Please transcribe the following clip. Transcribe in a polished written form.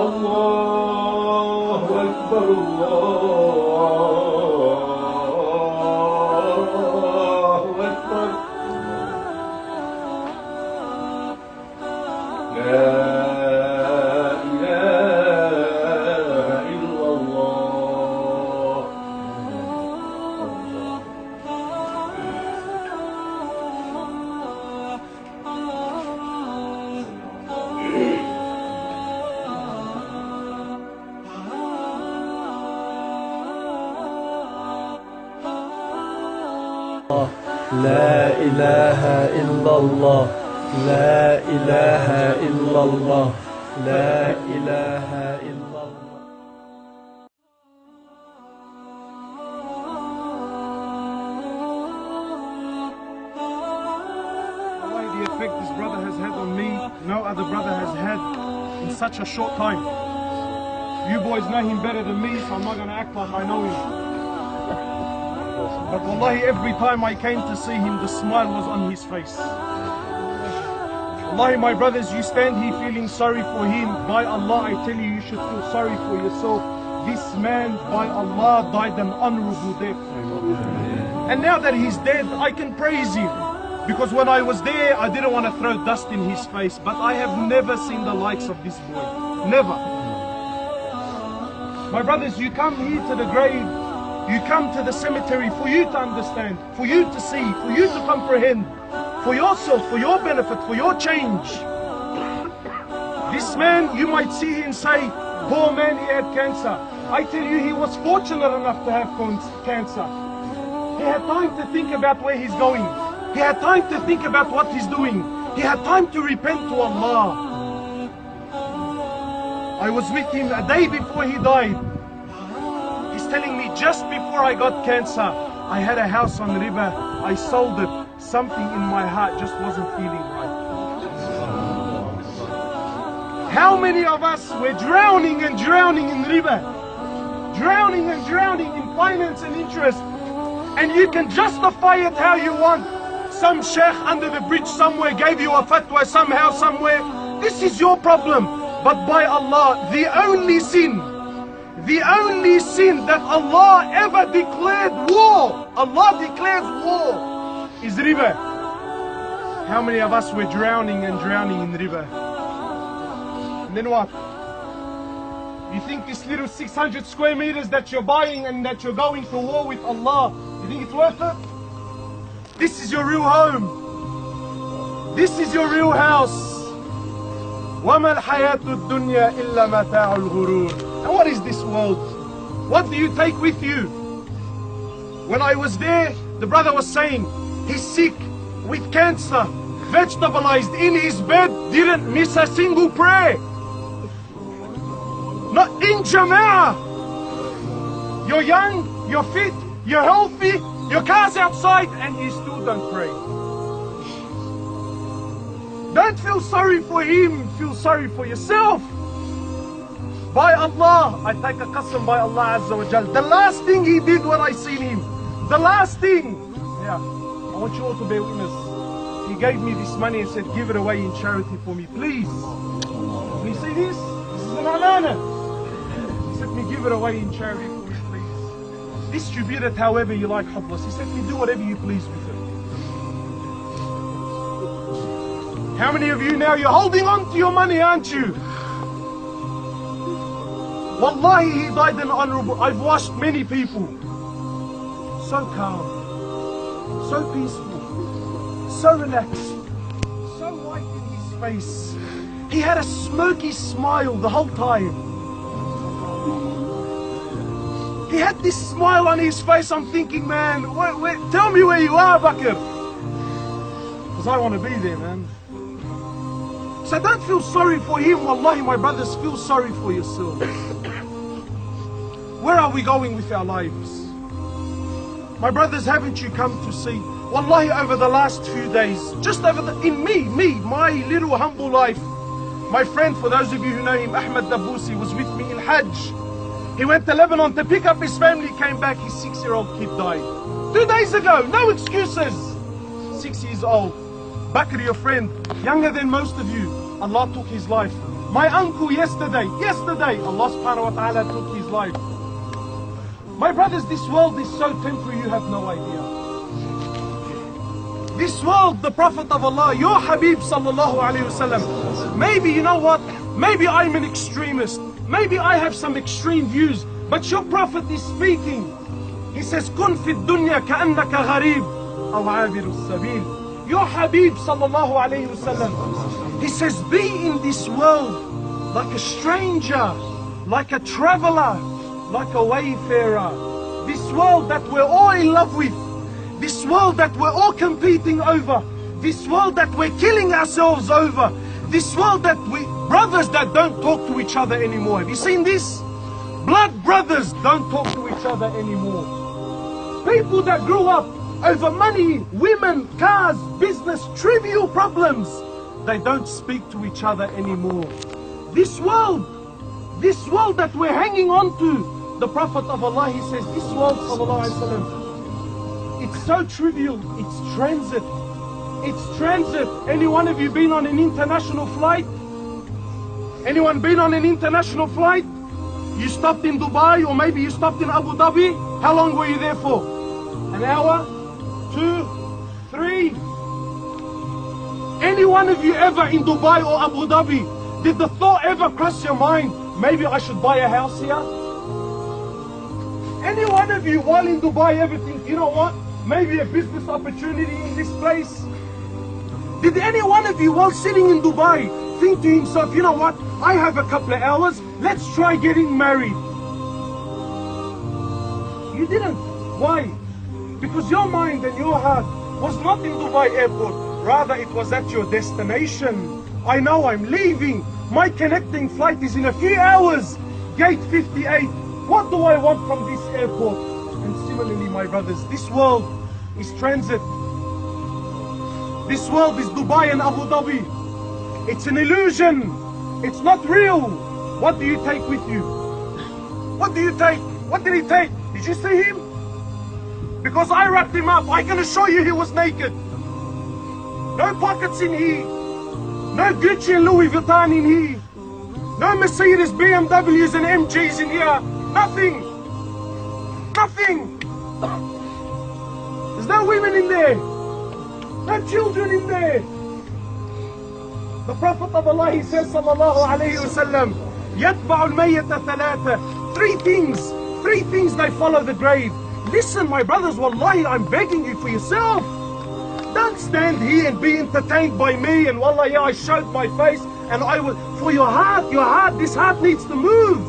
الله أكبر الله أكبر لا إله إلا الله لا إله إلا الله لا إله إلا الله لا إله إلا الله. Why the effect this brother has had on me, no other brother has had in such a short time. You boys know him better than me, so I'm not going to act like I know him. But wallahi, every time I came to see him, the smile was on his face. Wallahi, my brothers, you stand here feeling sorry for him. By Allah, I tell you, you should feel sorry for yourself. This man, by Allah, died an honorable death. And now that he's dead, I can praise him. Because when I was there, I didn't want to throw dust in his face. But I have never seen the likes of this boy. Never. My brothers, you come here to the grave. You come to the cemetery for you to understand, for you to see, for you to comprehend, for yourself, for your benefit, for your change. This man, you might see him say, poor man, he had cancer. I tell you, he was fortunate enough to have cancer. He had time to think about where he's going. He had time to think about what he's doing. He had time to repent to Allah. I was with him a day before he died. He's telling me, just before I got cancer, I had a house on the river, I sold it. Something in my heart just wasn't feeling right. How many of us were drowning and drowning in the river? Drowning and drowning in finance and interest. And you can justify it how you want. Some sheikh under the bridge somewhere gave you a fatwa somehow, somewhere. This is your problem. But by Allah, the only sin that Allah ever declared war, Allah declares war, is river. How many of us were drowning and drowning in the river? And then what? You think this little 600 square meters that you're buying and that you're going to war with Allah, you think it's worth it? This is your real home. This is your real house. وَمَا الْحَيَاةُ الدُّنْيَا إِلَّا مَتَاعُ الْغُرُورِ. And what is this world? What do you take with you? When I was there, the brother was saying, he's sick with cancer, vegetabilized in his bed, didn't miss a single prayer. Not in Jama'ah. You're young, you're fit, you're healthy, your car's outside, and you still don't pray. Don't feel sorry for him, feel sorry for yourself. By Allah, I take a qasam by Allah Azza wa Jal. The last thing he did when I seen him, the last thing, I want you all to bear witness. He gave me this money and said, give it away in charity for me, please. And you see this? This is an amana. He said, me give it away in charity for me, please. Distribute it however you like, Hublas. He said, me do whatever you please with it. How many of you now, you're holding on to your money, aren't you? Wallahi, he died an honorable. I've watched many people. So calm, so peaceful, so relaxed, so white in his face. He had a smirky smile the whole time. He had this smile on his face. I'm thinking, man, tell me where you are, Bakr. Because I want to be there, man. So don't feel sorry for him. Wallahi, my brothers, feel sorry for yourself. Where are we going with our lives? My brothers, haven't you come to see? Wallahi, over the last few days, just over my little humble life. My friend, for those of you who know him, Ahmed Dabusi, was with me in Hajj. He went to Lebanon to pick up his family, came back, his 6-year-old kid died. 2 days ago, no excuses. 6 years old. Bakr, your friend, younger than most of you, Allah took his life. My uncle yesterday, Allah subhanahu wa ta'ala took his life. My brothers, this world is so temporary, you have no idea. This world, the Prophet of Allah, your Habib sallallahu alayhi wasallam. Maybe, you know what? Maybe I'm an extremist. Maybe I have some extreme views. But your Prophet is speaking. He says, "Kun fi dunya ka'annaka gharib aw 'abiru sabil." Your Habib sallallahu alayhi wasallam. He says, be in this world like a stranger, like a traveler, like a wayfarer. This world that we're all in love with. This world that we're all competing over. This world that we're killing ourselves over. This world that brothers that don't talk to each other anymore. Have you seen this? Blood brothers don't talk to each other anymore. People that grew up over money, women, cars, business, trivial problems. They don't speak to each other anymore. This world that we're hanging on to, the Prophet of Allah, he says, this world, sallallahu alaihi wasallam, it's so trivial, it's transit. It's transit. Any one of you been on an international flight? Anyone been on an international flight? You stopped in Dubai, or maybe you stopped in Abu Dhabi. How long were you there for? An hour? 2? 3? Any one of you ever in Dubai or Abu Dhabi, did the thought ever cross your mind, maybe I should buy a house here? Any one of you while in Dubai ever think, you know what, maybe a business opportunity in this place? Did any one of you while sitting in Dubai think to himself, you know what, I have a couple of hours, let's try getting married? You didn't. Why? Because your mind and your heart was not in Dubai airport, rather it was at your destination. I know I'm leaving, my connecting flight is in a few hours, gate 58. What do I want from this airport? And similarly, my brothers, this world is transit. This world is Dubai and Abu Dhabi. It's an illusion. It's not real. What do you take with you? What do you take? What did he take? Did you see him? Because I wrapped him up. I can assure you he was naked. No pockets in here. No Gucci and Louis Vuitton in here. No Mercedes, BMWs and MGs in here. Nothing. Nothing. There's no women in there. No children in there. The Prophet of Allah, he says, sallallahu alayhi wa sallam, يَتْبَعُ الْمَيَّةَ ثَلَاثَ. Three things they follow the grave. Listen, my brothers, wallahi, I'm begging you for yourself. Don't stand here and be entertained by me and wallahi, I showed my face and I will. For your heart, this heart needs to move.